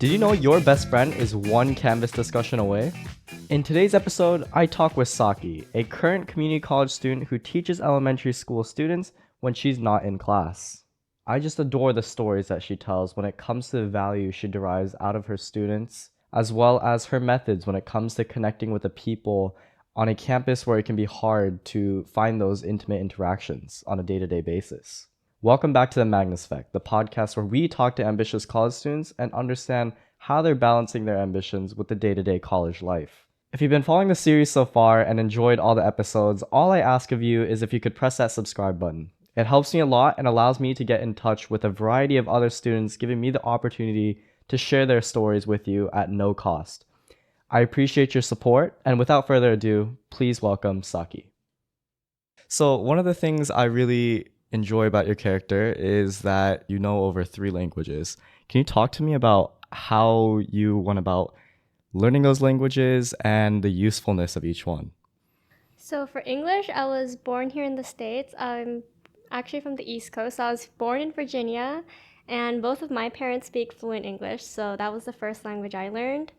Did you know your best friend is one Canvas discussion away? In today's episode, I talk with Saki, a current community college student who teaches elementary school students when she's not in class. I just adore the stories that she tells when it comes to the value she derives out of her students, as well as her methods when it comes to connecting with the people on a campus where it can be hard to find those intimate interactions on a day-to-day basis. Welcome back to the Magnus Effect, the podcast where we talk to ambitious college students and understand how they're balancing their ambitions with the day-to-day college life. If you've been following the series so far and enjoyed all the episodes, all I ask of you is if you could press that subscribe button. It helps me a lot and allows me to get in touch with a variety of other students, giving me the opportunity to share their stories with you at no cost. I appreciate your support, and without further ado, please welcome Saki. So one of the things I really enjoy about your character is that you know over 3 languages. Can you talk to me about how you went about learning those languages and the usefulness of each one? So for English, I was born here in the States. I'm actually from the East Coast. I was born in Virginia, and both of my parents speak fluent English, so that was the first language I learned.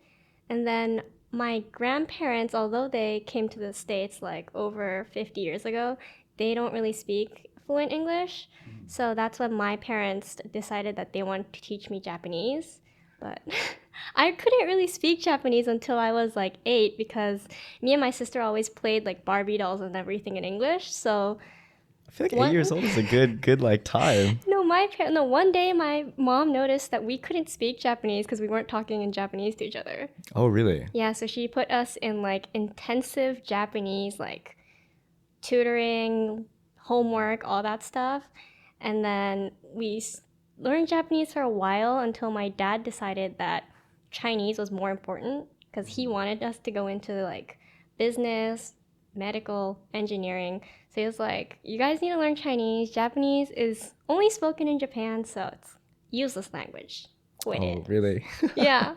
And then my grandparents, although they came to the States like over 50 years ago, they don't really speak fluent English. So that's when my parents decided that they wanted to teach me Japanese. But I couldn't really speak Japanese until I was like 8 because me and my sister always played like Barbie dolls and everything in English. So I feel like 8 years old is a good like time. one day my mom noticed that we couldn't speak Japanese because we weren't talking in Japanese to each other. Oh, really? Yeah, so she put us in like intensive Japanese like tutoring, homework, all that stuff. And then we learned Japanese for a while until my dad decided that Chinese was more important because he wanted us to go into like business, medical, engineering. So he was like, you guys need to learn Chinese. Japanese is only spoken in Japan, so it's useless language. Quit Oh, it. really? Yeah.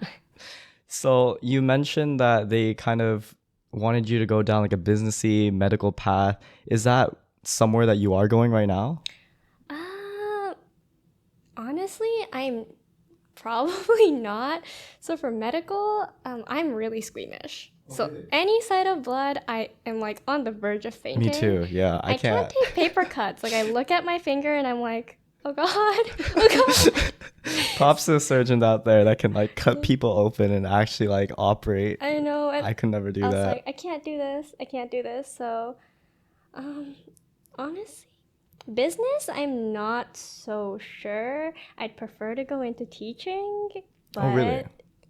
So you mentioned that they kind of wanted you to go down like a businessy medical path. Is that somewhere that you are going right now? Uh, Honestly, I'm probably not. So for medical, I'm really squeamish. So really? any sight of blood, I am like on the verge of fainting. Me too. Yeah, I I can't can't. take paper cuts. Like I look at my finger and I'm like, oh god, oh god. Props to the surgeons out there that can like cut people open and actually like operate. I know. And I could never do I was that. like, I can't do this. I can't do this. So, um, honestly, business, I'm not so sure. I'd prefer to go into teaching, but Oh, really?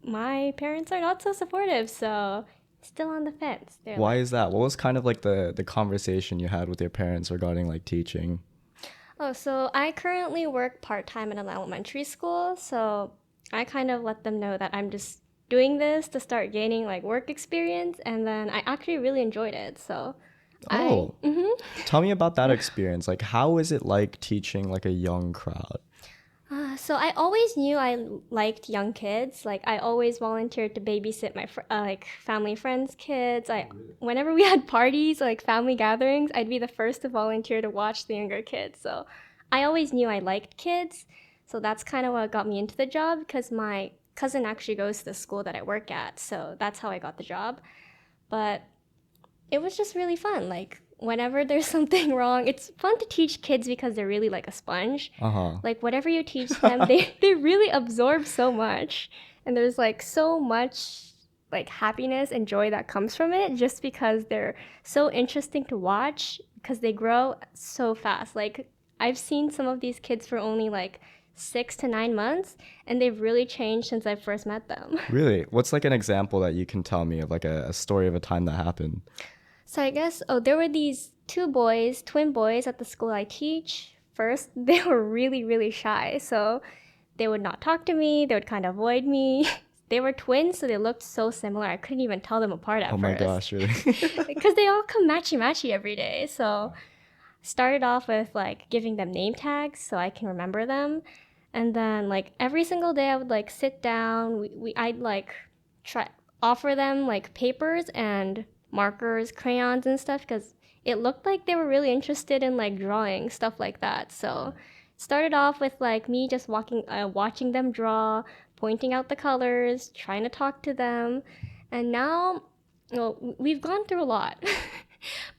my parents are not so supportive, so still on the fence. They're Why like, is that? What was kind of like the conversation you had with your parents regarding like teaching? oh, so I currently work part-time in an elementary school, so I kind of let them know that I'm just doing this to start gaining like work experience, and then I actually really enjoyed it. So Oh, tell me about that experience. Like, how is it like teaching like a young crowd? So I always knew I liked young kids. Like I always volunteered to babysit my like family friends' kids. Whenever we had parties, like family gatherings, I'd be the first to volunteer to watch the younger kids. So I always knew I liked kids. So that's kind of what got me into the job because my cousin actually goes to the school that I work at. So that's how I got the job. But it was just really fun. Like whenever there's something wrong, it's fun to teach kids because they're really like a sponge. Uh-huh. Like whatever you teach them, they really absorb so much. And there's like so much like happiness and joy that comes from it just because they're so interesting to watch because they grow so fast. Like I've seen some of these kids for only like 6 to 9 months and they've really changed since I first met them. Really? What's like an example that you can tell me of like a story of a time that happened? So I guess, there were these 2 boys, twin boys at the school I teach. First, they were really, really shy. So they would not talk to me. They would kind of avoid me. They were twins, so they looked so similar. I couldn't even tell them apart at Oh my first. gosh, really? Because they all come matchy-matchy every day. So started off with like giving them name tags so I can remember them. And then like every single day I would like sit down. I'd like try offer them like papers and markers, crayons and stuff because it looked like they were really interested in like drawing stuff like that. So started off with like me just watching them draw, pointing out the colors, trying to talk to them. And now, well, we've gone through a lot.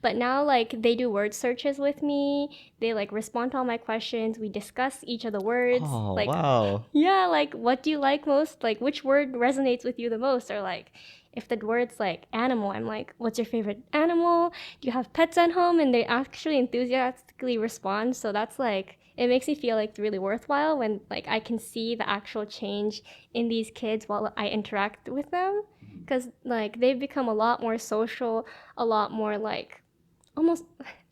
But now, like, they do word searches with me. They, like, respond to all my questions. We discuss each of the words. Oh, Like, wow. yeah, like, what do you like most? Like, which word resonates with you the most? Or, like, if the word's like animal, I'm like, what's your favorite animal? Do you have pets at home? And they actually enthusiastically respond. So that's like, it makes me feel like really worthwhile when like I can see the actual change in these kids while I interact with them. Because like they've become a lot more social, a lot more like almost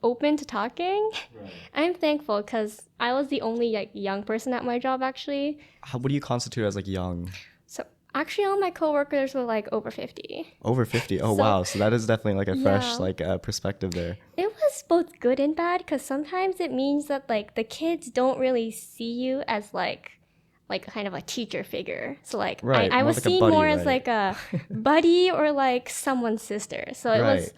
open to talking. Right. I'm thankful because I was the only like young person at my job actually. What do you constitute as like young? So actually all my coworkers were like over 50. Over 50. Oh, So wow. So that is definitely like a fresh yeah, like perspective there. it was both good and bad because sometimes it means that like the kids don't really see you as like kind of a teacher figure. So like Right. I More was like a seen buddy, more as right? like a buddy or like someone's sister. So it Right. was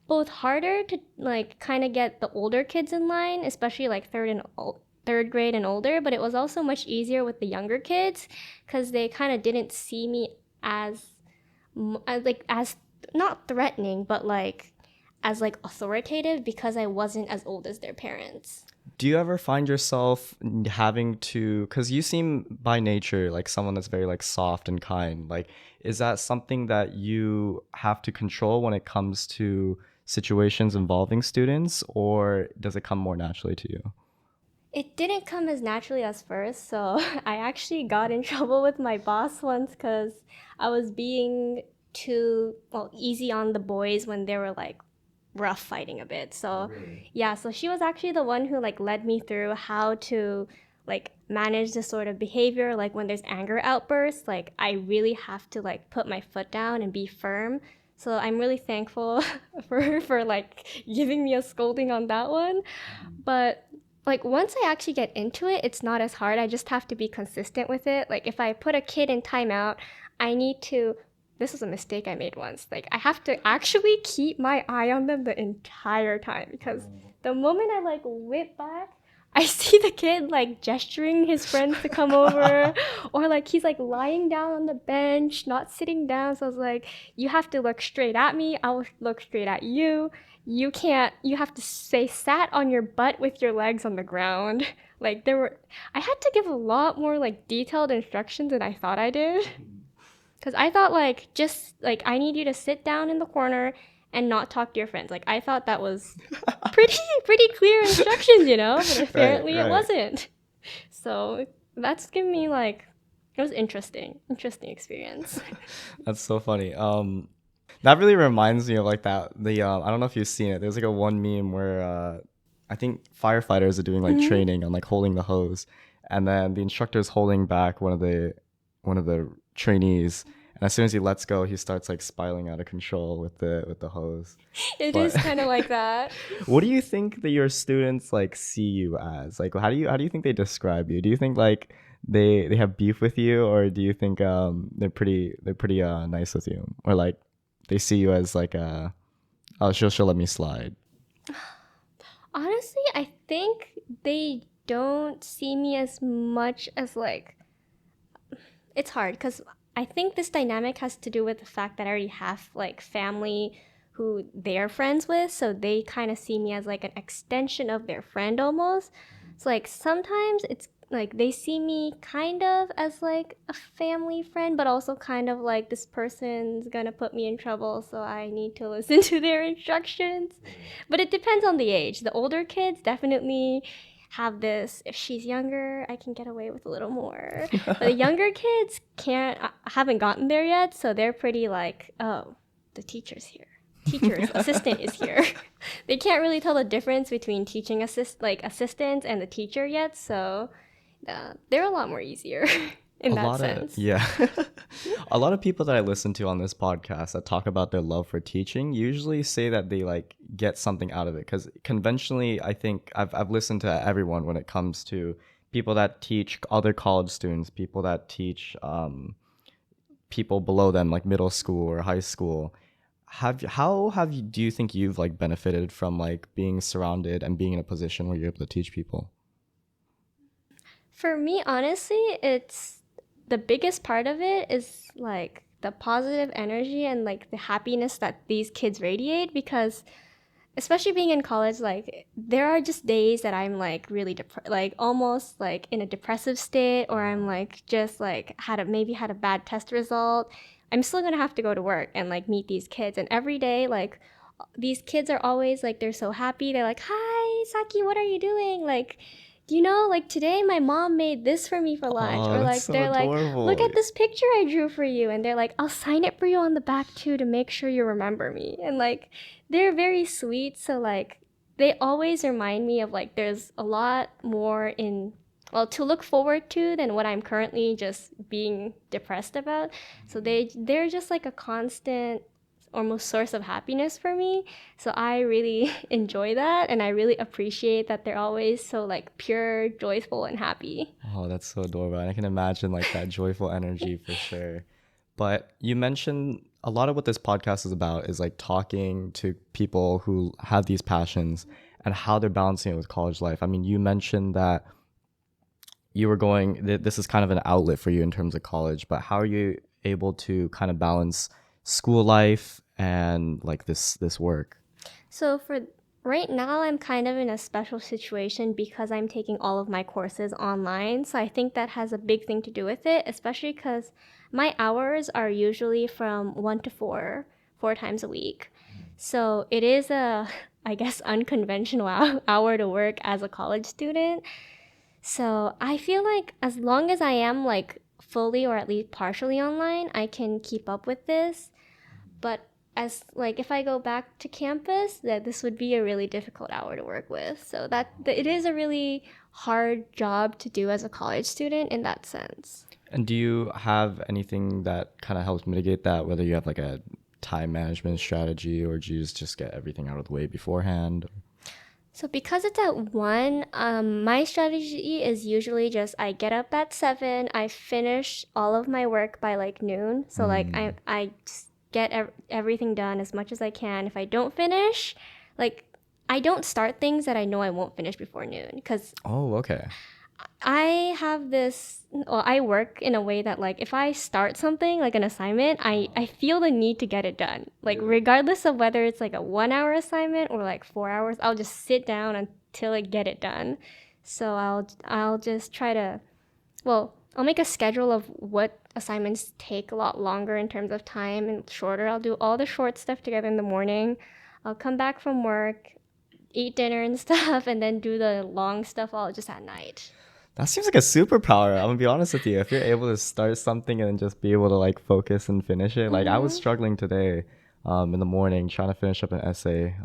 both harder to like kind of get the older kids in line, especially like third grade and older, but it was also much easier with the younger kids because they kind of didn't see me as as not threatening, but like as like authoritative because I wasn't as old as their parents. Do you ever find yourself having to, because you seem by nature like someone that's very like soft and kind, like is that something that you have to control when it comes to situations involving students, or does it come more naturally to you? It didn't come as naturally as first, so I actually got in trouble with my boss once because I was being too well easy on the boys when they were like rough fighting a bit. So Really? yeah, so she was actually the one who like led me through how to like manage this sort of behavior. Like when there's anger outbursts, like I really have to like put my foot down and be firm. So I'm really thankful for her for like giving me a scolding on that one. But like once I actually get into it, it's not as hard. I just have to be consistent with it. Like if I put a kid in timeout, I need to this was a mistake I made once. Like I have to actually keep my eye on them the entire time because the moment I like whip back, I see the kid like gesturing his friends to come over or like he's like lying down on the bench, not sitting down. So I was like, you have to look straight at me. I'll look straight at you. You can't, you have to stay sat on your butt with your legs on the ground. Like I had to give a lot more like detailed instructions than I thought I did. Because I thought like just like I need you to sit down in the corner and not talk to your friends. Like I thought that was pretty clear instructions, you know, but Right, apparently it right. wasn't. So that's given me like it was interesting experience. That's so funny. That really reminds me of like that the I don't know if you've seen it. There's like a one meme where I think firefighters are doing like Mhm. training on like holding the hose, and then the instructor's holding back one of the trainees, and as soon as he lets go, he starts like spiraling out of control with the hose. It But is kind of like that. what do you think that your students like see you as? Like how do you think they describe you? Do you think like they have beef with you, or do you think they're pretty nice with you, or like they see you as like oh she'll let me slide? Honestly, I think they don't see me as much as like it's hard because I think this dynamic has to do with the fact that I already have like family who they're friends with, so they kind of see me as like an extension of their friend almost. So like sometimes it's like they see me kind of as like a family friend, but also kind of like this person's gonna put me in trouble, so I need to listen to their instructions. But it depends on the age. The older kids definitely have this if she's younger I can get away with a little more, but the younger kids can't haven't gotten there yet, so they're pretty like, oh, the teacher's assistant is here. They can't really tell the difference between teaching assistants and the teacher yet, so they're a lot more easier in A that lot of, sense. yeah. A lot of people that I listen to on this podcast that talk about their love for teaching usually say that they like get something out of it, because conventionally I think I've listened to everyone when it comes to people that teach other college students, people that teach people below them like middle school or high school. How have you do you think you've like benefited from like being surrounded and being in a position where you're able to teach people? For me, honestly, it's the biggest part of it is like the positive energy and like the happiness that these kids radiate, because especially being in college, like there are just days that I'm like really like almost like in a depressive state, or I'm like just like maybe had a bad test result. I'm still gonna have to go to work and like meet these kids, and every day like these kids are always like, they're so happy. They're like, "Hi, Saki, what are you doing? Like, like today my mom made this for me for lunch." Oh, Or that's like so they're like, "Look adorable. at this picture I drew for you." And they're like, "I'll sign it for you on the back too to make sure you remember me." And like they're very sweet. So like they always remind me of like there's a lot more in, well, to look forward to than what I'm currently just being depressed about. So they're just like a constant almost source of happiness for me. So I really enjoy that, and I really appreciate that they're always so like pure, joyful, and happy. Oh, that's so adorable. And I can imagine like that joyful energy for sure. But you mentioned a lot of what this podcast is about is like talking to people who have these passions and how they're balancing it with college life. I mean, you mentioned that you were this is kind of an outlet for you in terms of college, but how are you able to kind of balance school life and like this work? So for right now, I'm kind of in a special situation because I'm taking all of my courses online. So I think that has a big thing to do with it, especially because my hours are usually from 1 to 4, 4 times a week. So it is a, I guess, unconventional hour to work as a college student. So I feel like as long as I am like fully or at least partially online, I can keep up with this. But as like if I go back to campus, that this would be a really difficult hour to work with. So that it is a really hard job to do as a college student in that sense. And do you have anything that kind of helps mitigate that, whether you have like a time management strategy or do you just get everything out of the way beforehand? So because it's at 1, my strategy is usually just I get up at 7, I finish all of my work by like noon. So like Mm. I just get everything done as much as I can. If I don't finish, like I don't start things that I know I won't finish before noon, because Oh, okay. I have this, well, I work in a way that like if I start something like an assignment, I feel the need to get it done. Like regardless of whether it's like a 1 hour assignment or like 4 hours, I'll just sit down until I get it done. So I'll just try to, well, I'll make a schedule of what assignments take a lot longer in terms of time and shorter. I'll do all the short stuff together in the morning. I'll come back from work, eat dinner and stuff, and then do the long stuff all just at night. That seems like a superpower. I'm gonna be honest with you. If you're able to start something and then just be able to like focus and finish it, like I was Mm-hmm. struggling today, in the morning trying to finish up an essay,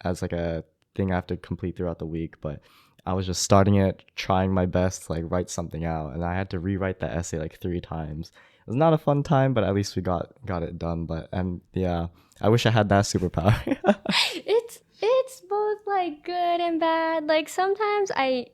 as like a thing I have to complete throughout the week. But I was just starting it, trying my best to like write something out, and I had to rewrite that essay like 3 times. It was not a fun time, but at least we got it done. But and yeah, I wish I had that superpower. It's both like good and bad. Like sometimes I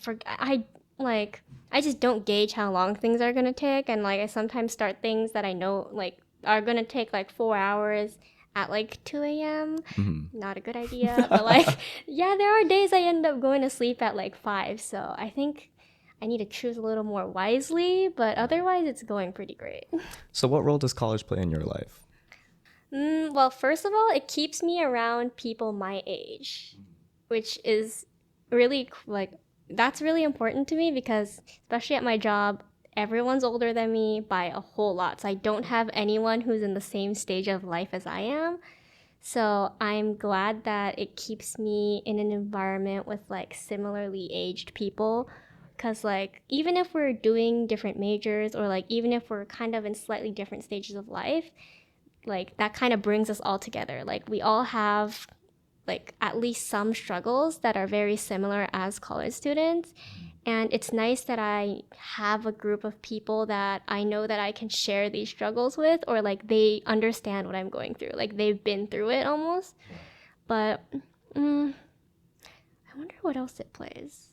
forget, I like I just don't gauge how long things are gonna take, and like I sometimes start things that I know like are gonna take like 4 hours at like 2 a.m. Mhm. Not a good idea, but like yeah, there are days I end up going to sleep at like 5. So I think I need to choose a little more wisely, but otherwise it's going pretty great. So, what role does college play in your life? Well, first of all, it keeps me around people my age, which is really like that's really important to me because especially at my job, everyone's older than me by a whole lot. So I don't have anyone who's in the same stage of life as I am. So I'm glad that it keeps me in an environment with like similarly aged people. Cause like even if we're doing different majors or like even if we're kind of in slightly different stages of life, like that kind of brings us all together. Like we all have like at least some struggles that are very similar as college students. And it's nice that I have a group of people that I know that I can share these struggles with, or like they understand what I'm going through. Like they've been through it almost. But mm, I wonder what else it plays.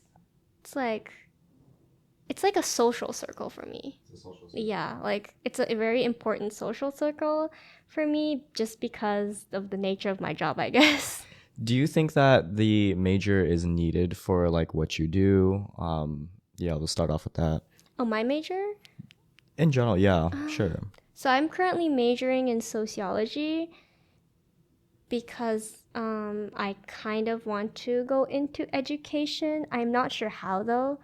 It's like it's like a social circle for me. Yeah, like it's a very important social circle for me just because of the nature of my job, I guess. Do you think that the major is needed for like what you do? Yeah, let's start off with that. Oh, my major? In general, yeah, Um, sure. so I'm currently majoring in sociology because I kind of want to go into education. I'm not sure how though.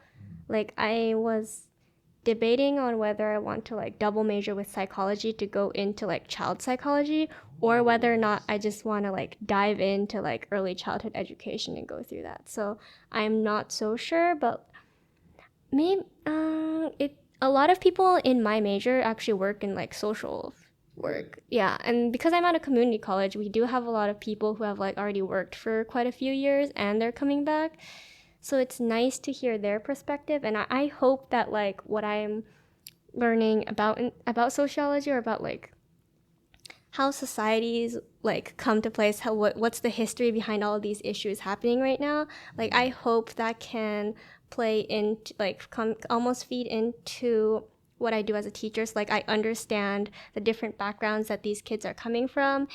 Like I was debating on whether I want to like double major with psychology to go into like child psychology, or whether or not I just want to like dive into like early childhood education and go through that. So I'm not so sure, but maybe it a lot of people in my major actually work in like social work. Yeah, and because I'm at a community college, we do have a lot of people who have like already worked for quite a few years and they're coming back. So it's nice to hear their perspective, and I hope that like what I'm learning about sociology or about like how societies like come to place, how what's the history behind all of these issues happening right now. Like I hope that can play into like come almost feed into what I do as a teacher. So like I understand the different backgrounds that these kids are coming from,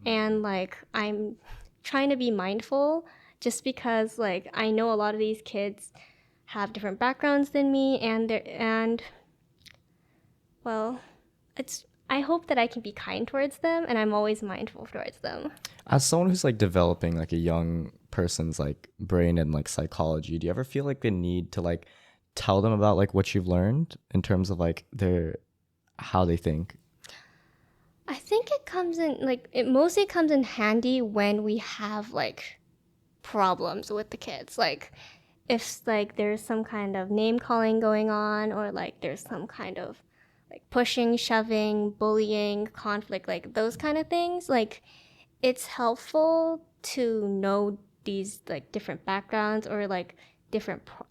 and like I'm trying to be mindful just because like I know a lot of these kids have different backgrounds than me, and well, it's I hope that I can be kind towards them, and I'm always mindful towards them. As someone who's like developing like a young person's like brain and like psychology, do you ever feel like the need to like tell them about like what you've learned in terms of like their how they think? I think it comes in like it mostly comes in handy when we have like problems with the kids. Like if like there's some kind of name calling going on, or like there's some kind of like pushing, shoving, bullying, conflict, like those kind of things, like it's helpful to know these like different backgrounds, or like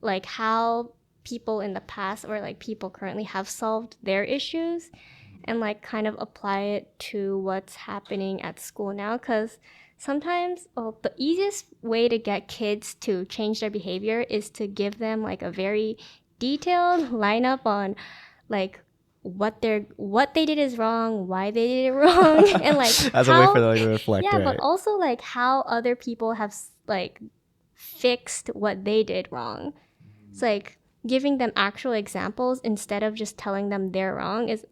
like how people in the past or like people currently have solved their issues, and like kind of apply it to what's happening at school now. Because sometimes, well, the easiest way to get kids to change their behavior is to give them like a very detailed lineup on like what they did is wrong, why they did it wrong, and like As a way for how them like, to reflect, yeah, but right? also like how other people have like fixed what they did wrong. It's like giving them actual examples instead of just telling them they're wrong is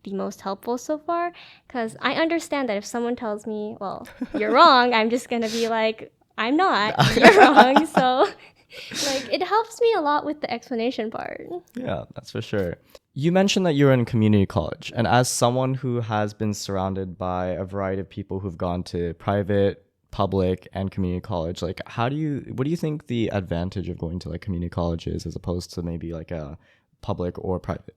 the most helpful so far. Because I understand that if someone tells me, well, you're wrong, I'm just going to be like, I'm not, you're wrong. So, like, it helps me a lot with the explanation part. Yeah, that's for sure. You mentioned that you're in community college, and as someone who has been surrounded by a variety of people who've gone to private, public, and community college, like what do you think the advantage of going to like community college is as opposed to maybe like a public or private?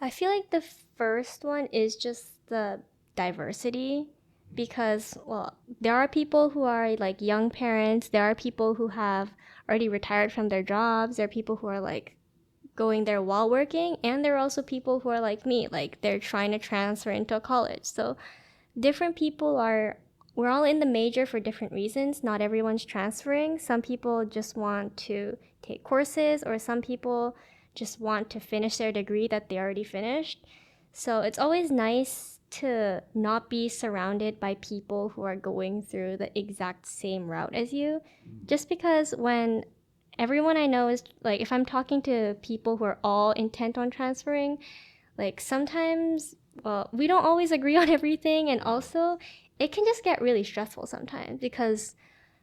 I feel like the first one is just the diversity, because, well, there are people who are like young parents, there are people who have already retired from their jobs, there are people who are like going there while working, and there are also people who are like me, like they're trying to transfer into a college. So different people are we're all in the major for different reasons. Not everyone's transferring. Some people just want to take courses, or some people just want to finish their degree that they already finished. So it's always nice to not be surrounded by people who are going through the exact same route as you. Just because when everyone I know is like, if I'm talking to people who are all intent on transferring, like sometimes, well, we don't always agree on everything, and also it can just get really stressful sometimes because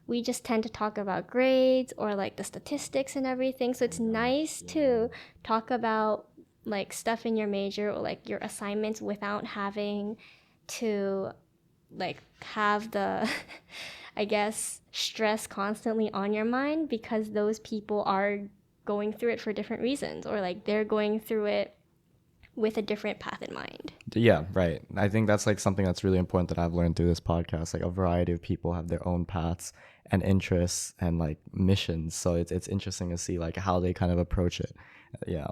we just tend to talk about grades or like the statistics and everything. So it's nice to talk about like stuff in your major or like your assignments without having to like have the I guess stress constantly on your mind, because those people are going through it for different reasons, or like they're going through it with a different path in mind. Yeah, right. I think that's like something that's really important that I've learned through this podcast. Like a variety of people have their own paths and interests and like missions. So it's interesting to see like how they kind of approach it. Yeah.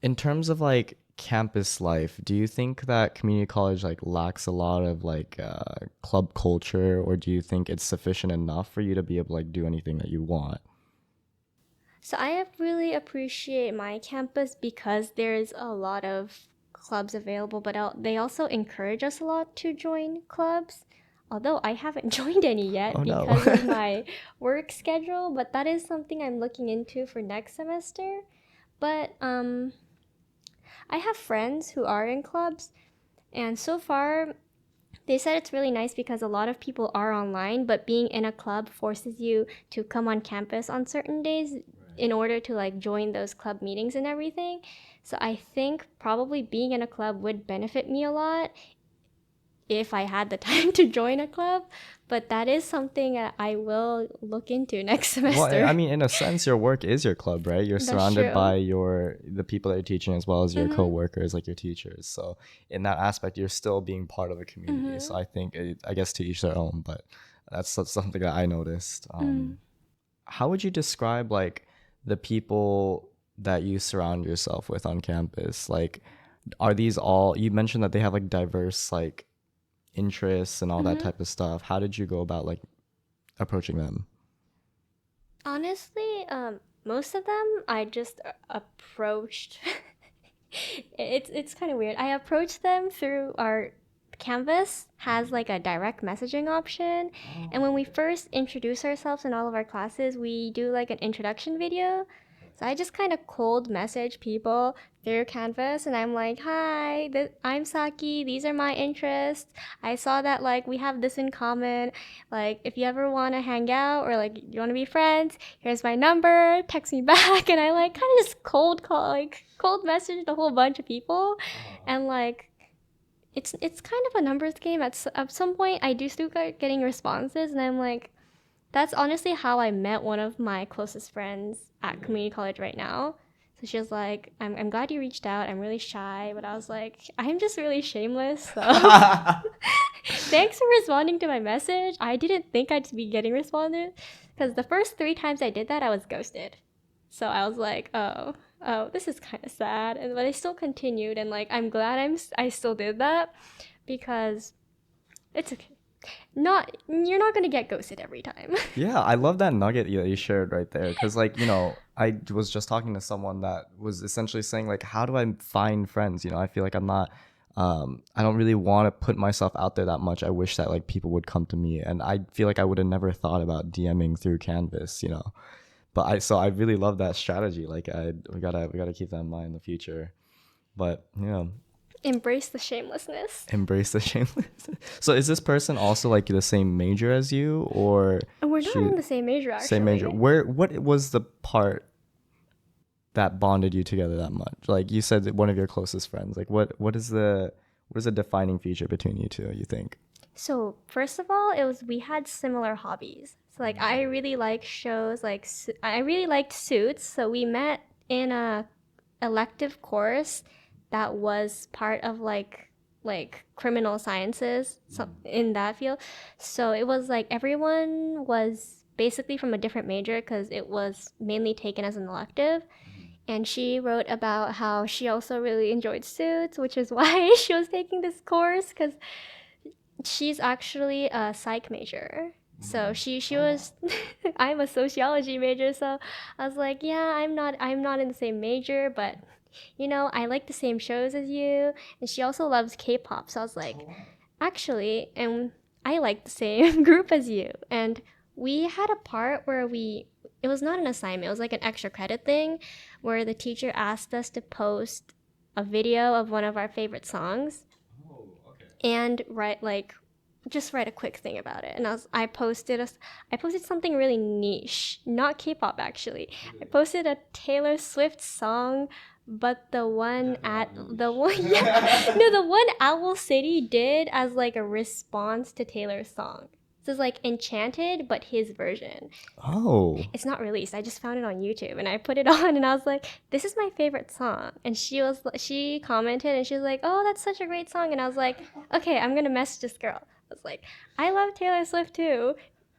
In terms of like campus life, do you think that community college like lacks a lot of like club culture, or do you think it's sufficient enough for you to be able to like do anything that you want? So I really appreciate my campus because there's a lot of clubs available, but they also encourage us a lot to join clubs. Although I haven't joined any Oh yet no. because of my work schedule, but that is something I'm looking into for next semester. But I have friends who are in clubs, and so far they said it's really nice because a lot of people are online, but being in a club forces you to come on campus on certain days in order to like join those club meetings and everything. So I think probably being in a club would benefit me a lot if I had the time to join a club, but that is something that I will look into next semester. Well, I mean, in a sense, your work is your club, right? You're That's surrounded true. by the people that you're teaching as well as your coworkers, like your teachers. So in that aspect, you're still being part of a community. So I think, I guess to each their own, but that's something that I noticed. How would you describe like the people that you surround yourself with on campus? Like, are these all, you mentioned that they have like diverse like interests and all that type of stuff. How did you go about like approaching them? Honestly, most of them I just approached. It's kind of weird. I approached them through our Canvas has like a direct messaging option, and when we first introduce ourselves in all of our classes, we do like an introduction video. So I just kind of cold message people through Canvas, and I'm like, "Hi, I'm Saki. These are my interests. I saw that like we have this in common. Like if you ever want to hang out or like you want to be friends, here's my number. Text me back." And I like kind of just cold messaged a whole bunch of people, and like it's kind of a numbers game. At some point, I do still start getting responses, and I'm like, that's honestly how I met one of my closest friends at community college right now. So she was like, I'm glad you reached out. I'm really shy, but I was like, I'm just really shameless. So thanks for responding to my message. I didn't think I'd be getting responded because the first 3 times I did that, I was ghosted. So I was like, oh, this is kind of sad. But I still continued, and like, I'm glad I still did that because it's okay. Not You're not gonna get ghosted every time. Yeah, I love that nugget that you shared right there. Because, like, I was just talking to someone that was essentially saying, like, how do I find friends? I feel like I don't really want to put myself out there that much. I wish that, like, people would come to me. And I feel like I would have never thought about DMing through Canvas. But so I really love that strategy. Like, we gotta keep that in mind in the future. But, Embrace the shamelessness. embrace the shameless. So is this person also like the same major as you, or And we're not she in the same major, actually. same major? What was the part that bonded you together that much? Like you said, that one of your closest friends. Like what is the defining feature between you two, you think? So first of all, it was we had similar hobbies. So like I really like shows like I really liked Suits. So we met in a elective course that was part of like criminal sciences, so in that field. So it was like everyone was basically from a different major because it was mainly taken as an elective. And she wrote about how she also really enjoyed Suits, which is why she was taking this course because she's actually a psych major. So she was I'm a sociology major, so I was like, yeah, I'm not in the same major, but I like the same shows as you. And she also loves K-pop. So I was like, actually, and I like the same group as you. And we had a part where it was not an assignment, it was like an extra credit thing where the teacher asked us to post a video of one of our favorite songs and just write a quick thing about it. And I posted something really niche, not K-pop actually. I posted a Taylor Swift song, but the one at the one yeah, no, the one Owl City did as like a response to Taylor's song. So it's like Enchanted, but his version. Oh, It's not released. I just found it on YouTube and I put it on and I was like, "This is my favorite song." And she commented and she was like, "Oh, that's such a great song." And I was like, "Okay, I'm gonna message this girl." I was like, "I love Taylor Swift too.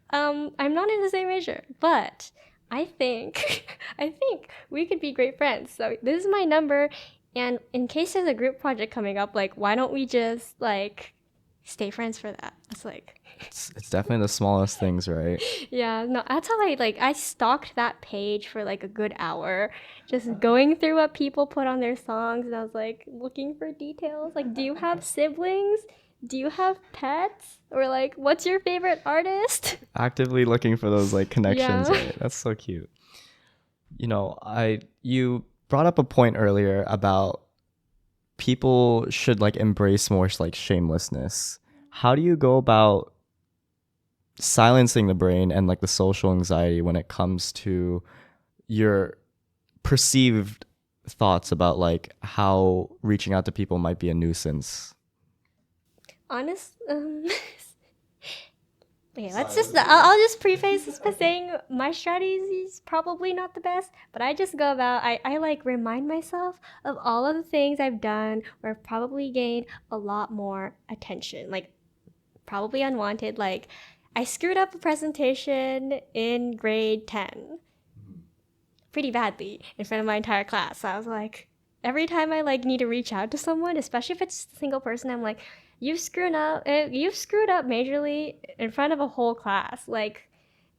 I'm not in the same major, but I think I think we could be great friends. So this is my number, and in case there's a group project coming up, like why don't we just like stay friends for that?" It's like, it's definitely the smallest things, right? yeah, no, that's how I stalked that page for like a good hour, just going through what people put on their songs, and I was like looking for details. Like, do you have siblings? Do you have pets? Or like, what's your favorite artist? Actively looking for those like connections, Yeah. right? That's so cute. You brought up a point earlier about people should like embrace more like shamelessness. How do you go about silencing the brain and like the social anxiety when it comes to your perceived thoughts about like how reaching out to people might be a nuisance? Honest, okay, I'll just preface this by saying my strategy is probably not the best, but I just go about, I like remind myself of all of the things I've done where I've probably gained a lot more attention, like probably unwanted. Like, I screwed up a presentation in grade 10 pretty badly in front of my entire class. So I was like, every time I like need to reach out to someone, especially if it's a single person, I'm like, you've screwed up majorly in front of a whole class. Like,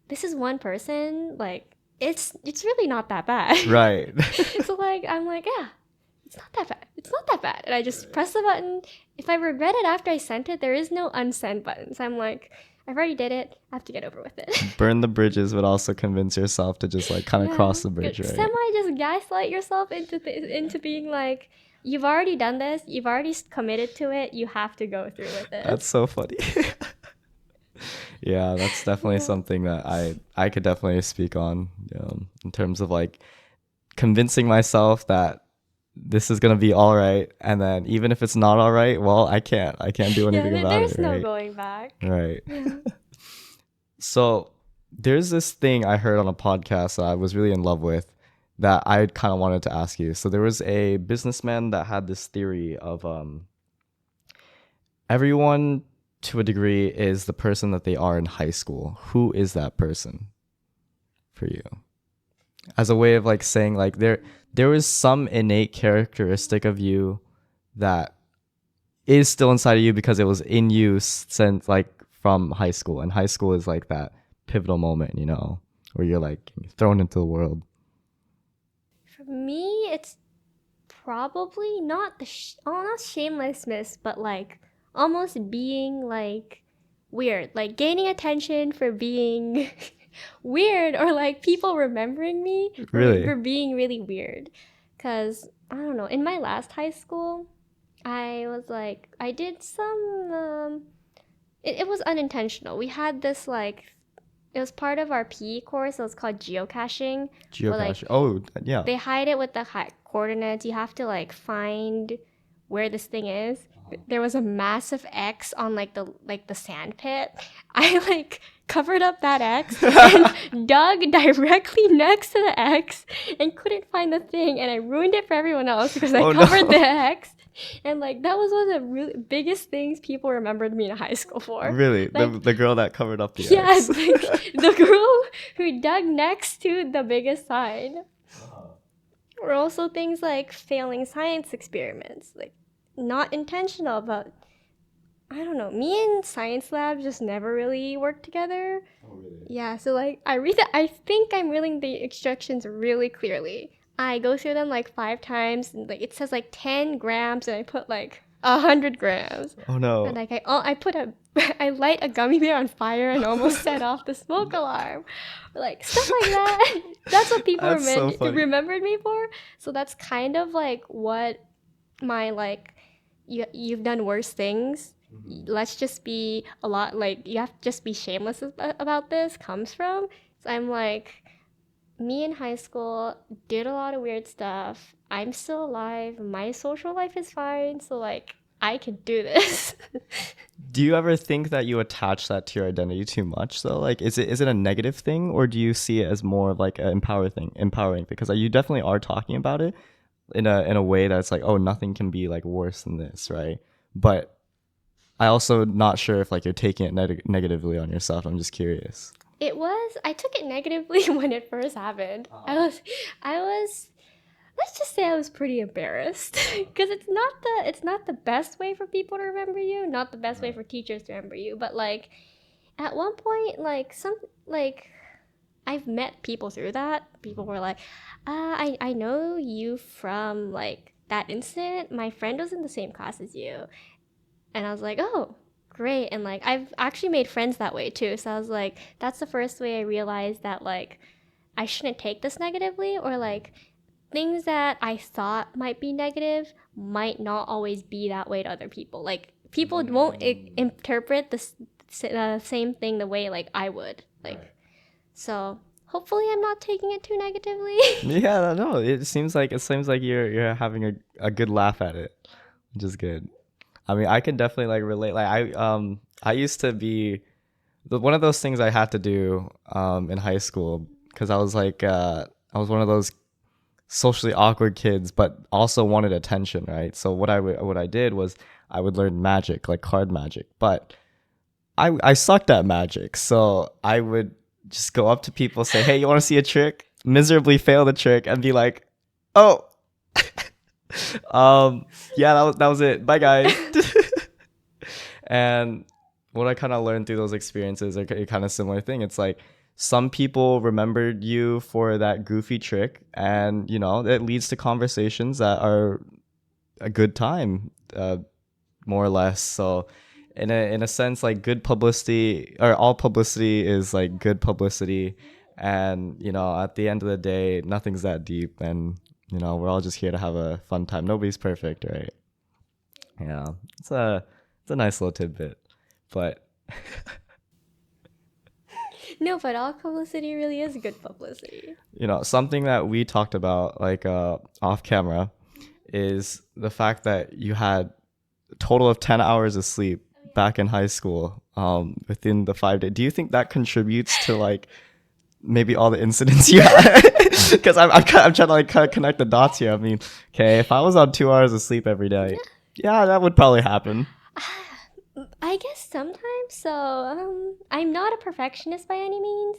this is one person. Like, it's really not that bad. Right. So like, I'm like, yeah, it's not that bad. It's not that bad. And I just press the button. If I regret it after I sent it, there is no unsend button. So I'm like, I've already did it. I have to get over with it. Burn the bridges, but also convince yourself to just like kind of cross the bridge, right? Semi just gaslight yourself into being like, you've already done this. You've already committed to it. You have to go through with it. That's so funny. Yeah, that's definitely something that I could definitely speak on, in terms of like convincing myself that this is gonna be all right, and then even if it's not all right, well, I can't do anything about there's it. no Right? going back. Right. Yeah. So there's this thing I heard on a podcast that I was really in love with that I kind of wanted to ask you. So there was a businessman that had this theory of everyone to a degree is the person that they are in high school. Who is that person for you? As a way of like saying like there is some innate characteristic of you that is still inside of you because it was in you since like from high school, and high school is like that pivotal moment, where you're like thrown into the world. For me, it's probably not not shamelessness, but like almost being like weird, like gaining attention for being weird, or like people remembering me Really? for being really weird. Cause I don't know, in my last high school, I did some it was unintentional. We had this like, it was part of our PE course. It was called geocaching. Where, like, Geocaching. Oh, yeah. they hide it with the coordinates. You have to like find where this thing is. There was a massive X on like the sand pit. I like covered up that X and dug directly next to the X and couldn't find the thing, and I ruined it for everyone else because I covered the X. And like, that was one of the really biggest things people remembered me in high school for. Really? Like, the girl that covered up the yeah, X. the girl who dug next to the biggest sign. Or also things like failing science experiments, like not intentional, but I don't know. Me and science labs just never really worked together. Oh, really? Yeah, so like I think I'm reading the instructions really clearly. I go through them like 5 times, and like it says like 10 grams, and I put like 100 grams. Oh no. And like I light a gummy bear on fire and almost set off the smoke alarm. Like stuff like that. That's what people That's so funny. remembered me for. So that's kind of like what my like, you've done worse things. Let's just be a lot, like, you have to just be shameless about this comes from. So I'm like, me in high school did a lot of weird stuff. I'm still alive. My social life is fine. So like, I can do this. Do you ever think that you attach that to your identity too much though? Like, is it a negative thing, or do you see it as more of like an empowering thing? Because you definitely are talking about it in a way that's like, oh, nothing can be like worse than this, right? But I also not sure if like you're taking it negatively on yourself. I'm just curious. I took it negatively when it first happened. I was, let's just say I was pretty embarrassed because it's not the best way for people to remember you, not the best way for teachers to remember you. But like, at one point, like I've met people through that. People were like, I know you from like that incident. My friend was in the same class as you. And I was like, oh, great. And like, I've actually made friends that way too. So I was like, that's the first way I realized that like, I shouldn't take this negatively, or like, things that I thought might be negative might not always be that way to other people. Like people won't interpret the same thing the way like I would. Like Right. so. Hopefully, I'm not taking it too negatively. Yeah, no, it seems like you're having a good laugh at it, which is good. I mean, I can definitely like relate. Like I used to be one of those things I had to do in high school because I was one of those socially awkward kids, but also wanted attention, right? So what I did was I would learn magic, like card magic, but I sucked at magic, so I would just go up to people, say, "Hey, you want to see a trick?" Miserably fail the trick, and be like, "Oh, yeah, that was it. Bye, guys." And what I kind of learned through those experiences are a kind of similar thing. It's like some people remembered you for that goofy trick, and it leads to conversations that are a good time, more or less. So, in a sense, like good publicity or all publicity is like good publicity, and at the end of the day, nothing's that deep, and we're all just here to have a fun time. Nobody's perfect, right? Yeah, it's a nice little tidbit, but No, but all publicity really is good publicity. something that we talked about like off camera is the fact that you had a total of 10 hours of sleep back in high school within the 5 day. Do you think that contributes to like maybe all the incidents you had? Because I'm trying to like kind of connect the dots here. I mean, okay, if I was on 2 hours of sleep every day, yeah, that would probably happen. I guess sometimes. So, I'm not a perfectionist by any means,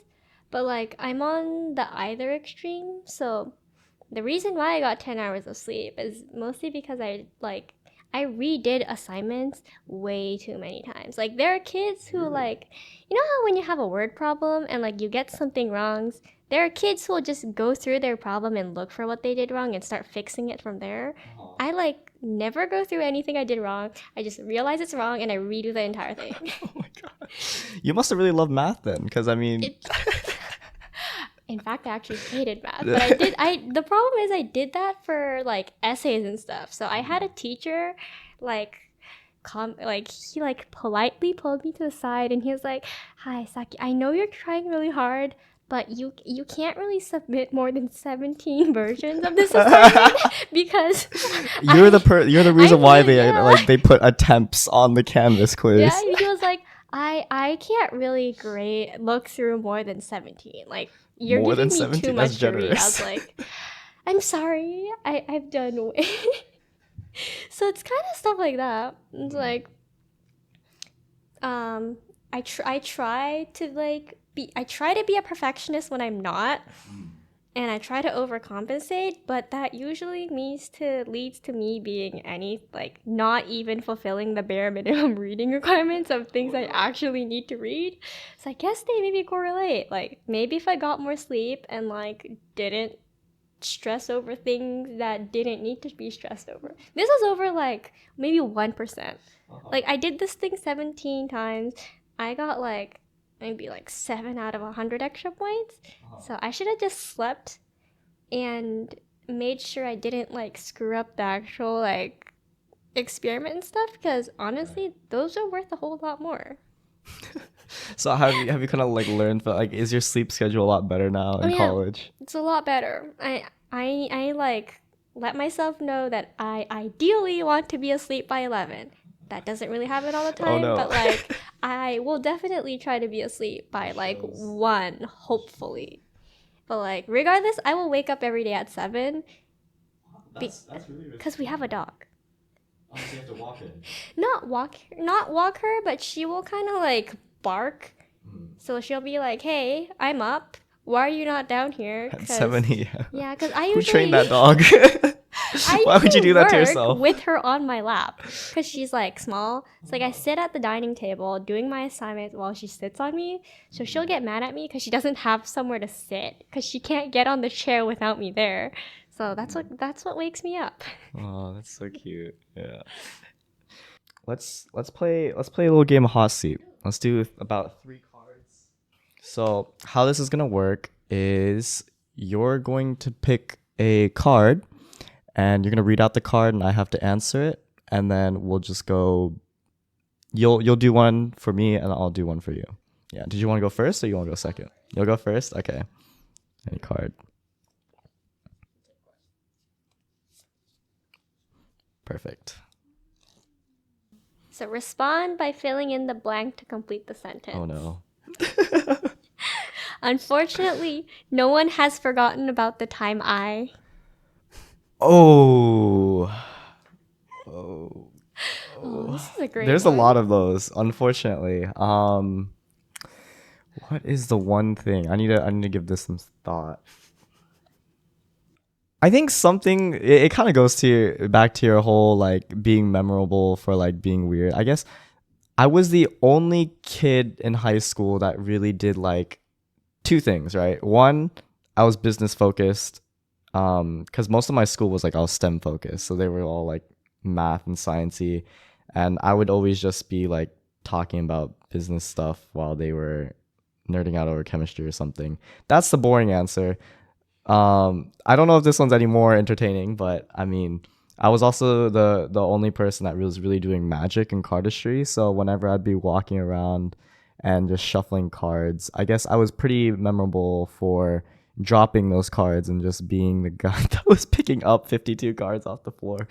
but like I'm on the either extreme. So, the reason why I got 10 hours of sleep is mostly because I redid assignments way too many times. Like there are kids who like you know how when you have a word problem and like you get something wrong, there are kids who will just go through their problem and look for what they did wrong and start fixing it from there. I like never go through anything I did wrong. I just realize it's wrong and I redo the entire thing. Oh my god, you must have really loved math then, because I mean, It, in fact, I actually hated math, but I did. The problem is I did that for like essays and stuff. So I had a teacher, like, he like politely pulled me to the side and he was like, "Hi, Saki. I know you're trying really hard, but you can't really submit more than 17 versions of this assignment because you're the I reason why really, they yeah." like they put attempts on the Canvas quiz. Yeah, he was like, I can't really look through more than 17. Like, you're More giving than me too 17? That's much to read. I was generous. like, I'm sorry, I've done way. So it's kind of stuff like that. It's like, um, I try to like I try to be a perfectionist when I'm not, and I try to overcompensate, but that usually leads to me being not even fulfilling the bare minimum reading requirements of things I actually need to read. So I guess they maybe correlate. Like maybe if I got more sleep and like didn't stress over things that didn't need to be stressed over. This was over like maybe 1%. Like I did this thing 17 times. I got like maybe like 7 out of 100 extra points. So I should have just slept and made sure I didn't like screw up the actual like experiment and stuff because honestly, those are worth a whole lot more. So have you kind of like learned, but like, is your sleep schedule a lot better now Oh in yeah, college? it's a lot better. I like let myself know that I ideally want to be asleep by 11. That doesn't really happen all the Oh time, no. but like I will definitely try to be asleep by like 1, hopefully. But like regardless, I will wake up every day at 7 That's really because we have a dog. Oh, so you have to walk in. Not walk her, but she will kind of like bark. So she'll be like, "Hey, I'm up. Why are you not down here?" At Cause 70. yeah, cause I Who usually trained that dog? I Why would you usually do that to work yourself? with her on my lap because she's like small. It's like I sit at the dining table doing my assignments while she sits on me. So she'll get mad at me because she doesn't have somewhere to sit because she can't get on the chair without me there. So that's what wakes me up. Oh, that's so cute. Yeah. Let's play a little game of hot seat. Let's do about 3 cards. So how this is gonna work is you're going to pick a card, and you're gonna read out the card, and I have to answer it, and then we'll just go. You'll do one for me, and I'll do one for you. Yeah. Did you want to go first, or you want to go second? You'll go first. Okay. Any card. Perfect. So respond by filling in the blank to complete the sentence. Oh no. Unfortunately, no one has forgotten about the time I. Oh. Oh. Oh, this is a great There's one. a lot of those, unfortunately. What is the one thing? I need to give this some thought. I think something it kind of goes to back to your whole like being memorable for like being weird. I guess I was the only kid in high school that really did like two things, right? One, I was business focused, because most of my school was like all STEM focused, so they were all like math and sciencey, and I would always just be like talking about business stuff while they were nerding out over chemistry or something. That's the boring answer. I don't know if this one's any more entertaining, but I mean, I was also the only person that was really doing magic and cardistry. So whenever I'd be walking around and just shuffling cards, I guess I was pretty memorable for dropping those cards and just being the guy that was picking up 52 cards off the floor.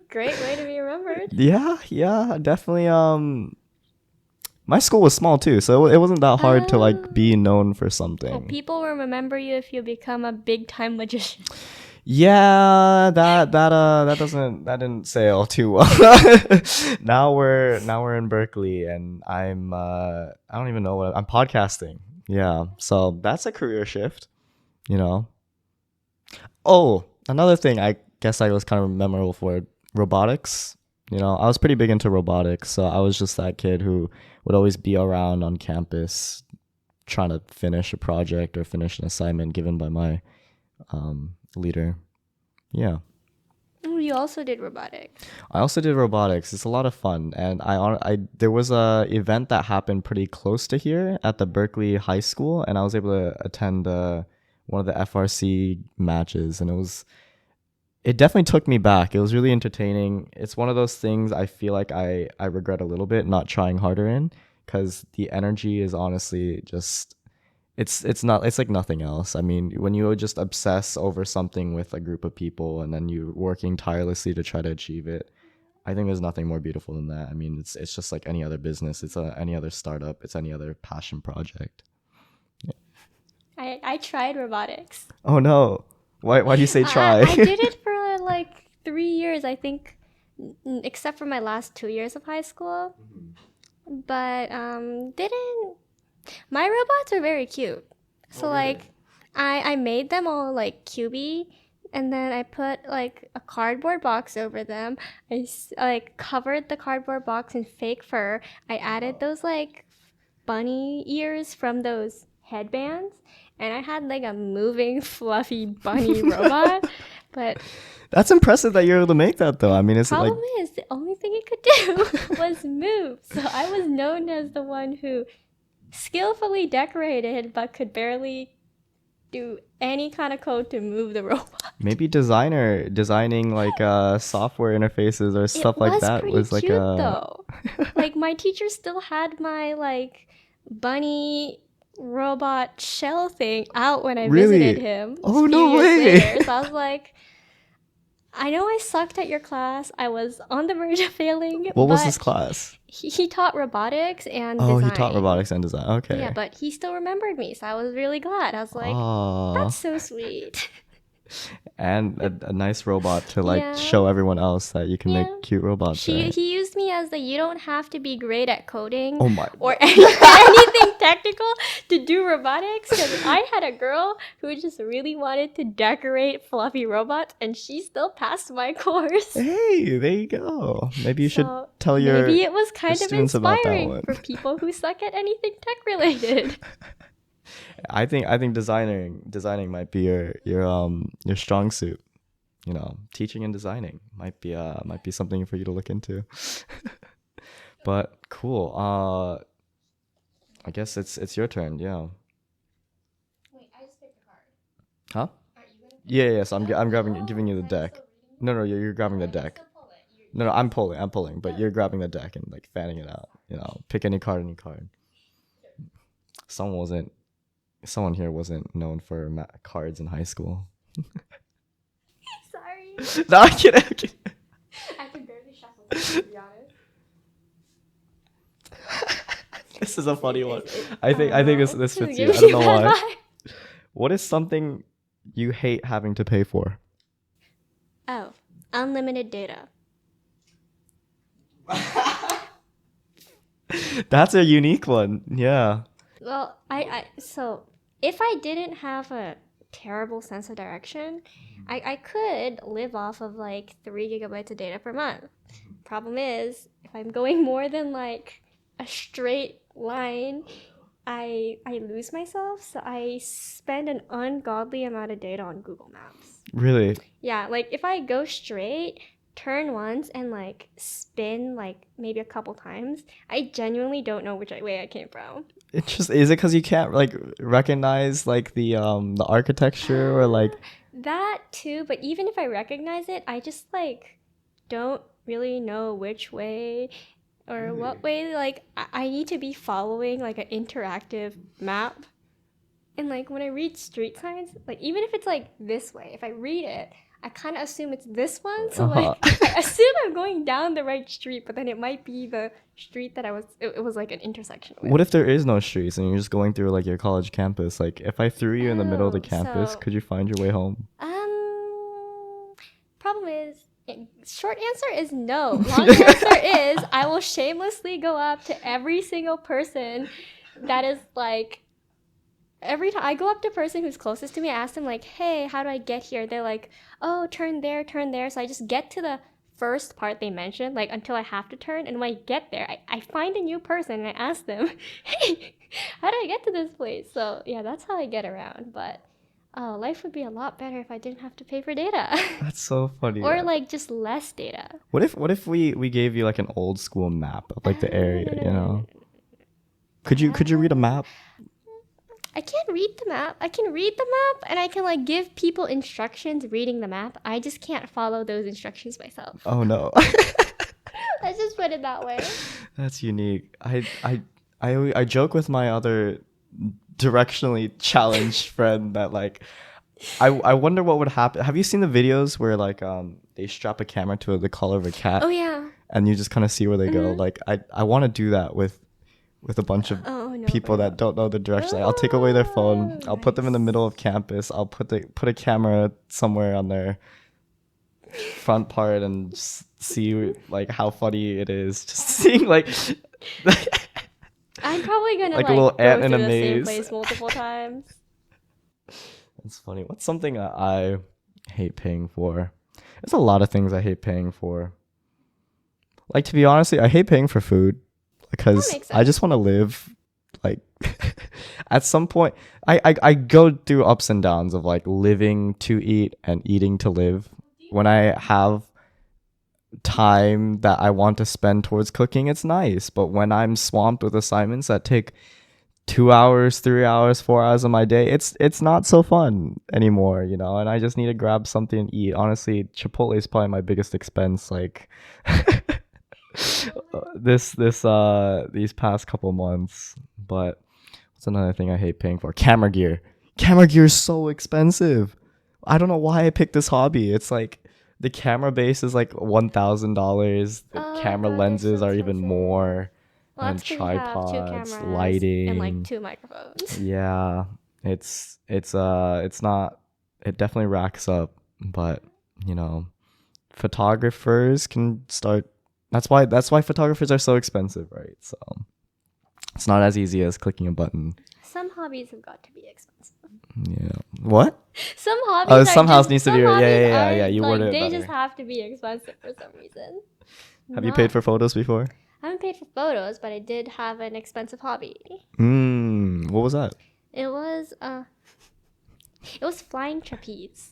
Great way to be remembered. Yeah, definitely. My school was small too, so it wasn't that hard to like be known for Well, something. people will remember you if you become a big time magician. Yeah, that didn't sail too well. Now we're in Berkeley, and I don't even know I'm podcasting. Yeah, so that's a career shift, you know. Oh, another thing I guess I was kind of memorable for, robotics. You know, I was pretty big into robotics, so I was just that kid who would always be around on campus trying to finish a project or finish an assignment given by my leader. Yeah. Oh, you also did robotics. I also did robotics. It's a lot of fun, and I there was a event that happened pretty close to here at the Berkeley High School, and I was able to attend one of the FRC matches, and it definitely took me back. It was really entertaining. It's one of those things I feel like I regret a little bit not trying harder in, because the energy is honestly just it's like nothing else. I mean, when you just obsess over something with a group of people and then you're working tirelessly to try to achieve it, I think there's nothing more beautiful than that. I mean, it's just like any other business. It's any other startup. It's any other passion project. I tried robotics. Oh no. Why do you say try? I did it for like 3 years, I think, except for my last 2 years of high school. But didn't. My robots are very cute. So like, I made them all like cubey, and then I put like a cardboard box over them. Like covered the cardboard box in fake fur. I added those like bunny ears from those headbands, and I had like a moving fluffy bunny robot. But That's impressive that you're able to make that though. I mean, it's like problem is the only thing it could do was move. So I was known as the one who skillfully decorated but could barely do any kind of code to move the robot. maybe designing like software interfaces or stuff like that was like cute, a though. Like my teacher still had my like bunny robot shell thing out when I Really? visited him. Oh, a few no years way. later. So I was like, I know I sucked at your class. I was on the verge of failing. What was but his class? He taught robotics and Oh, design. he taught robotics and design. Okay. Yeah, but he still remembered me, so I was really glad. I was like, Aw. that's so sweet. And a nice robot to like Yeah. show everyone else that you can Yeah. make cute robots. Right? He used me as the you don't have to be great at coding Oh my. or anything technical to do robotics, because I had a girl who just really wanted to decorate fluffy robots, and she still passed my course. Hey, there you go. Maybe you should So tell your maybe it was kind of students about that inspiring one. for people who suck at anything tech related. I think designing might be your strong suit. You know, teaching and designing might be something for you to look into. But cool. I guess it's your turn. Yeah. Wait, I just picked a card. Huh? Aren't you Yeah. So I'm grabbing, giving you the deck. No, you're grabbing the deck. No, I'm pulling, but you're grabbing the deck and like fanning it out. Pick any card, Someone here wasn't known for cards in high school. Sorry. No, I'm kidding. I can barely shuffle, to be honest. This is a funny one. I think this fits you. I Gives don't know bad why. vibe. What is something you hate having to pay for? Oh, unlimited data. That's a unique one. Yeah. Well, so if I didn't have a terrible sense of direction, I could live off of like 3 gigabytes of data per month. Problem is, if I'm going more than like a straight line, I lose myself. So I spend an ungodly amount of data on Google Maps. Really? Yeah, like if I go straight, turn once, and like spin like maybe a couple times, I genuinely don't know which way I came from. Is it because you can't like recognize like the architecture or like That too, but even if I recognize it, I just like don't really know which way or what way. Like I need to be following like an interactive map. And like when I read street signs, like even if it's like this way, if I read it, I kind of assume it's this one. So like I assume I'm going down the right street, but then it might be the street that it was like an intersection with. What if there is no streets and you're just going through like your college campus? Like if I threw you in the middle of the campus, could you find your way home? Problem is, short answer is no. Long answer is I will shamelessly go up to every single person that is like, every time I go up to a person who's closest to me, I ask them like, hey, how do I get here? They're like, oh, turn there. So I just get to the first part they mentioned, like until I have to turn. And when I get there, I find a new person and I ask them, hey, how do I get to this place? So yeah, that's how I get around. But life would be a lot better if I didn't have to pay for data. That's so funny. Or like just less data. What if we gave you like an old school map of like the area, No. Could you read a map? I can't read the map. I can read the map and I can like give people instructions reading the map. I just can't follow those instructions myself. Oh no. Let's just put it that way. That's unique. I joke with my other directionally challenged friend that like I wonder what would happen. Have you seen the videos where like they strap a camera to the collar of a cat? Oh yeah. And you just kind of see where they go. Like I want to do that with a bunch of people that don't know the direction. Like, I'll take away their phone. I'll put them in the middle of campus. I'll put a camera somewhere on their front part and just see like how funny it is. Just seeing like I'm probably gonna like a little ant go in a through the same maze. place multiple times. That's funny. What's something that I hate paying for? There's a lot of things I hate paying for. Like, to be honest, I hate paying for food because I just want to live. Like, at some point, I go through ups and downs of like living to eat and eating to live. When I have time that I want to spend towards cooking, it's nice. But when I'm swamped with assignments that take 2 hours, 3 hours, 4 hours of my day, it's not so fun anymore, you know. And I just need to grab something to eat. Honestly, Chipotle is probably my biggest expense. Like these past couple months. But what's another thing I hate paying for? Camera gear. Camera gear is so expensive. I don't know why I picked this hobby. It's like the camera base is like $1,000. The camera lenses are even more. Well, and that's 'cause you have tripods, 2 cameras lighting, and like 2 microphones. Yeah, it's not. It definitely racks up, but you know, photographers can start. That's why photographers are so expensive, right? So it's not as easy as clicking a button. Some hobbies have got to be expensive. Yeah. What? Some hobbies. Some house needs to be. Yeah. You like, worded it they better. just have to be expensive for some reason. Have you paid for photos before? I haven't paid for photos, but I did have an expensive hobby. What was that? It was flying trapeze.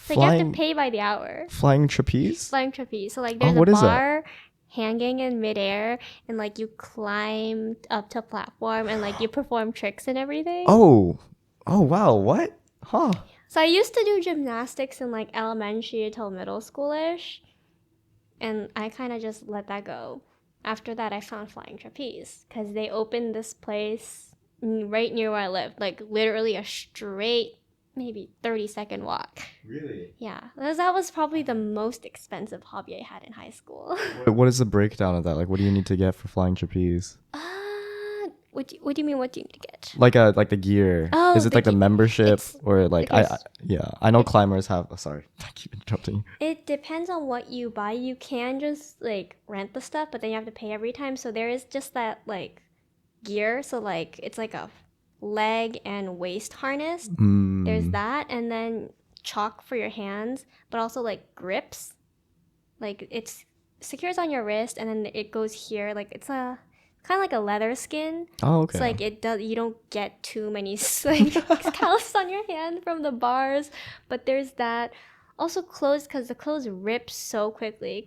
So you have to pay by the hour. Flying trapeze? Flying trapeze. So like there's a bar hanging in midair and like you climb up to a platform and like you perform tricks and everything. Oh wow, what? Huh. So I used to do gymnastics in like elementary till middle schoolish, and I kind of just let that go. After that, I found flying trapeze because they opened this place right near where I lived, like literally a straight, maybe 30-second walk. Really? Yeah, that was probably the most expensive hobby I had in high school. What is the breakdown of that? Like, what do you need to get for flying trapeze? What do you mean? What do you need to get? Like the gear. Oh, Is it like the membership it's or like because I know climbers have. Oh, sorry, I keep interrupting you. it depends on what you buy. You can just like rent the stuff, but then you have to pay every time. So there is just that like gear. So like it's like a leg and waist harness. There's that, and then chalk for your hands, but also like grips. Like it's secures on your wrist, and then it goes here. Like it's a kind of like a leather skin. Oh, okay. So like it does, you don't get too many like scallops on your hand from the bars. But there's that. Also clothes, because the clothes rip so quickly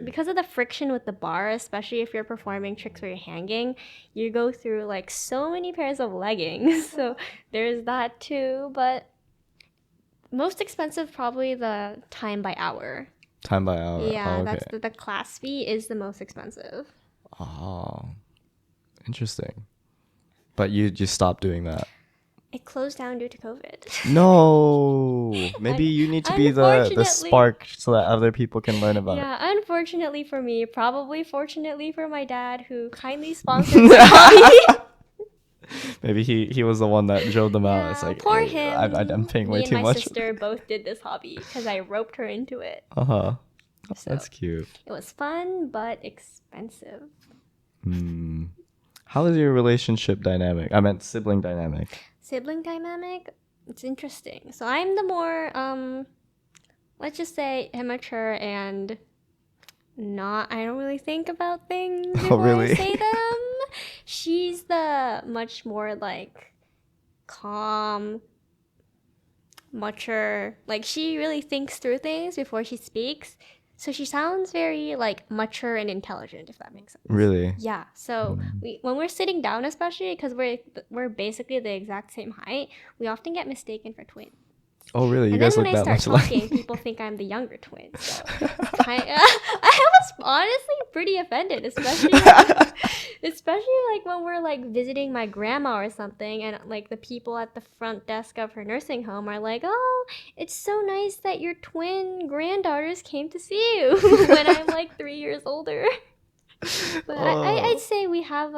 because of the friction with the bar, especially if you're performing tricks where you're hanging, you go through like so many pairs of leggings. So there's that too. But most expensive probably the time by hour. Time by hour. Yeah, Oh, okay. that's the class fee is the most expensive. Oh, interesting. But you just stopped doing that. It closed down due to COVID. No, maybe you need to be the Unfortunately- spark so that other people can learn about it. Yeah, unfortunately for me, probably fortunately for my dad, who kindly sponsored my hobby. Maybe he was the one that drove them out. It's Yeah, like, poor hey, him. I'm paying way Me too and my much. sister both did this hobby because I roped her into it. So That's cute. It was fun but expensive. How is your relationship dynamic? I meant sibling dynamic. Sibling dynamic, it's interesting. So I'm the more let's just say immature and not I don't really think about things before really? I say them. She's the much more like calm, mature, like she really thinks through things before she speaks. So she sounds very like mature and intelligent, if that makes sense. Really? Yeah. So when we're sitting down, especially because we're basically the exact same height, we often get mistaken for twins. Oh, really? You And guys then look when I that start much talking, alike. people think I'm the younger twin. So I was honestly pretty offended, especially like when we're like visiting my grandma or something, and like the people at the front desk of her nursing home are like, "Oh, it's so nice that your twin granddaughters came to see you," when I'm like 3 years older. But I'd say we have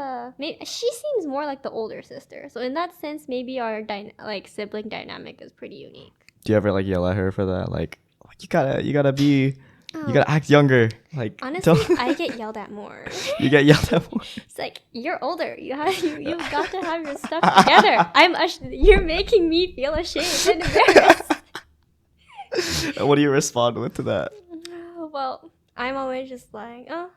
she seems more like the older sister. So in that sense, maybe our like sibling dynamic is pretty unique. Do you ever like yell at her for that? Like, oh, you gotta act younger. Like, Honestly, I get yelled at more. You get yelled at more. It's like, you're older. You've got to have your stuff together. You're making me feel ashamed and embarrassed. What do you respond with to that? Well, I'm always just like, oh,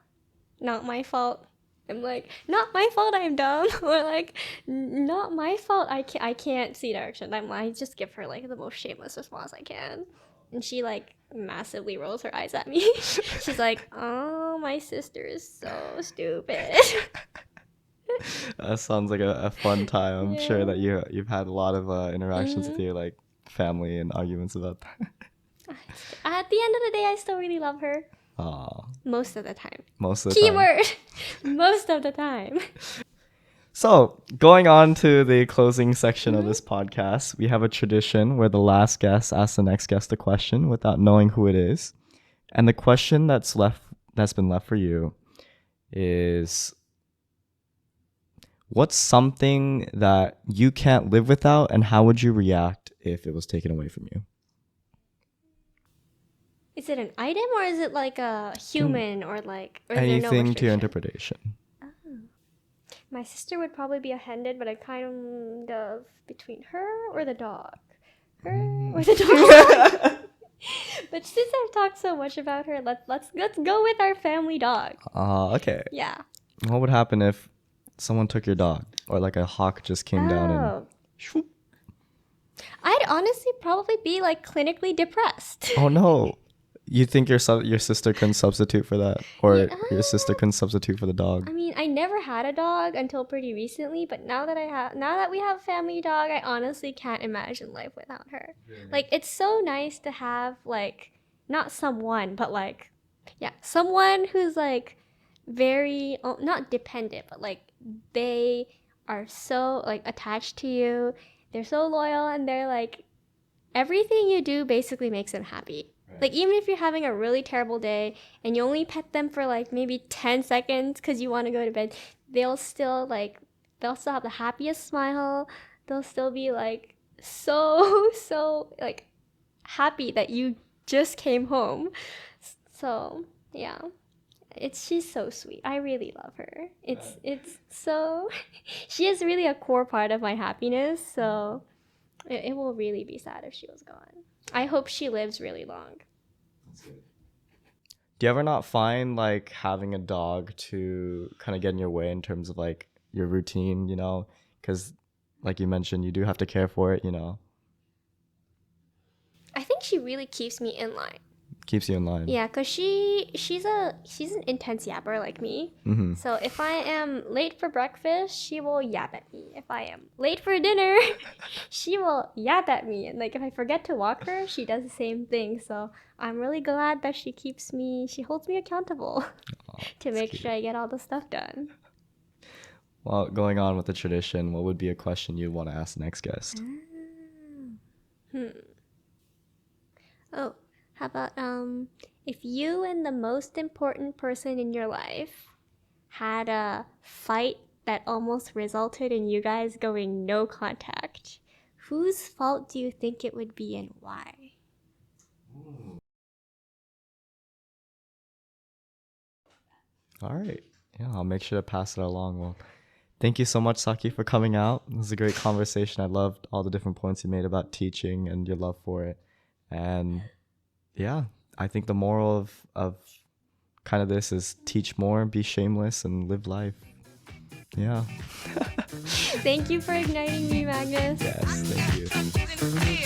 not my fault. I'm like, not my fault I'm dumb. Or like, not my fault I can't see direction. I just give her like the most shameless response I can. And she like massively rolls her eyes at me. She's like, oh, my sister is so stupid. That sounds like a fun time. I'm sure Yeah. that you've had a lot of interactions with your like family and arguments about that. At the end of the day, I still really love her. Aw, Most of the time. most of the time. Keyword. Most of the time. So, going on to the closing section of this podcast, we have a tradition where the last guest asks the next guest a question without knowing who it is. And the question that's been left for you is, what's something that you can't live without, and how would you react if it was taken away from you? Is it an item or is it like a human or like or is there no Anything to your restriction? interpretation. My sister would probably be offended, but I kind of between her or the dog. Her or the dog. But since I've talked so much about her, let's go with our family dog. Okay. Yeah. What would happen if someone took your dog, or like a hawk just came down and shwoop? I'd honestly probably be like clinically depressed. Oh no. You think your sister can substitute for that, or Yeah. your sister can substitute for the dog? I mean, I never had a dog until pretty recently, but now that we have a family dog, I honestly can't imagine life without her. Like, it's so nice to have, like, not someone, but like, yeah, someone who's like very not dependent, but like they are so like attached to you. They're so loyal, and they're like everything you do basically makes them happy. Like, even if you're having a really terrible day and you only pet them for like maybe 10 seconds because you want to go to bed, they'll still have the happiest smile. They'll still be like so like happy that you just came home. So, yeah. She's so sweet. I really love her. It's so she is really a core part of my happiness, so it will really be sad if she was gone. I hope she lives really long. Do you ever not find like having a dog to kind of get in your way in terms of like your routine, you know? Because like you mentioned, you do have to care for it, you know? I think she really keeps me in line. Keeps you in line. Yeah, cause she's an intense yapper like me. Mm-hmm. So if I am late for breakfast, she will yap at me. If I am late for dinner, she will yap at me. And like if I forget to walk her, she does the same thing. So I'm really glad that she holds me accountable to make sure I get all the stuff done. Well, going on with the tradition, what would be a question you'd want to ask the next guest? Oh, how about if you and the most important person in your life had a fight that almost resulted in you guys going no contact, whose fault do you think it would be and why? All right. Yeah, I'll make sure to pass it along. Well, thank you so much, Saki, for coming out. It was a great conversation. I loved all the different points you made about teaching and your love for it. And yeah, I think the moral of kind of this is teach more, be shameless, and live life. Yeah. Thank you for igniting me, Magnus. Yes, thank you.